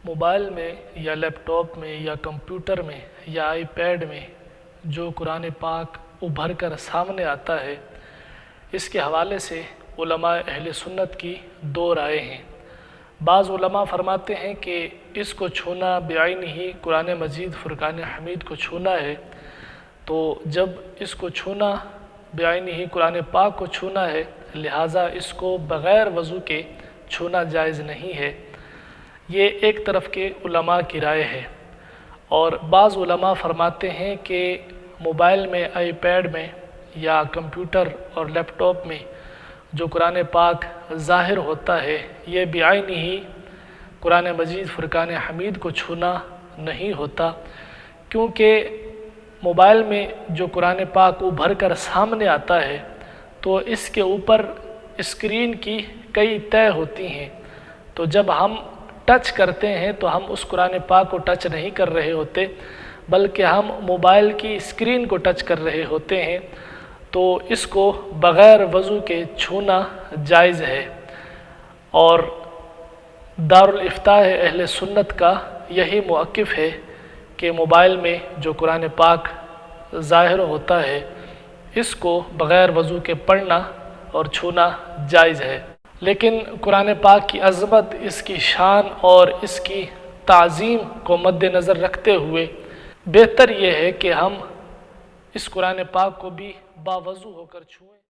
Mobile میں یا لیپ top میں یا کمپیوٹر میں یا آئی پیڈ میں جو قرآن پاک ابھر کر سامنے آتا ہے، اس کے حوالے سے علماء اہل سنت کی دو رائے ہیں۔ بعض علماء فرماتے ہیں کہ اس کو چھونا بعین ہی قرآن مجید فرقان حمید کو چھونا ہے، تو جب اس کو چھونا بعین ہی قرآن پاک کو چھونا ہے، لہٰذا اس کو بغیر وضو کے چھونا جائز نہیں ہے۔ یہ ایک طرف کے علماء کی رائے ہے۔ اور بعض علماء فرماتے ہیں کہ موبائل میں، آئی پیڈ میں یا کمپیوٹر اور لیپ ٹاپ میں جو قرآن پاک ظاہر ہوتا ہے، یہ بعین ہی قرآن مجید فرقان حمید کو چھونا نہیں ہوتا، کیونکہ موبائل میں جو قرآن پاک ابھر کر سامنے آتا ہے تو اس کے اوپر اسکرین کی کئی طے ہوتی ہیں، تو جب ہم ٹچ کرتے ہیں تو ہم اس قرآن پاک کو ٹچ نہیں کر رہے ہوتے، بلکہ ہم موبائل کی اسکرین کو ٹچ کر رہے ہوتے ہیں، تو اس کو بغیر وضو کے چھونا جائز ہے۔ اور دارالافتاء اہل سنت کا یہی موقف ہے کہ موبائل میں جو قرآن پاک ظاہر ہوتا ہے، اس کو بغیر وضو کے پڑھنا اور چھونا جائز ہے۔ لیکن قرآن پاک کی عظمت، اس کی شان اور اس کی تعظیم کو مد نظر رکھتے ہوئے بہتر یہ ہے کہ ہم اس قرآن پاک کو بھی باوضو ہو کر چھوئیں۔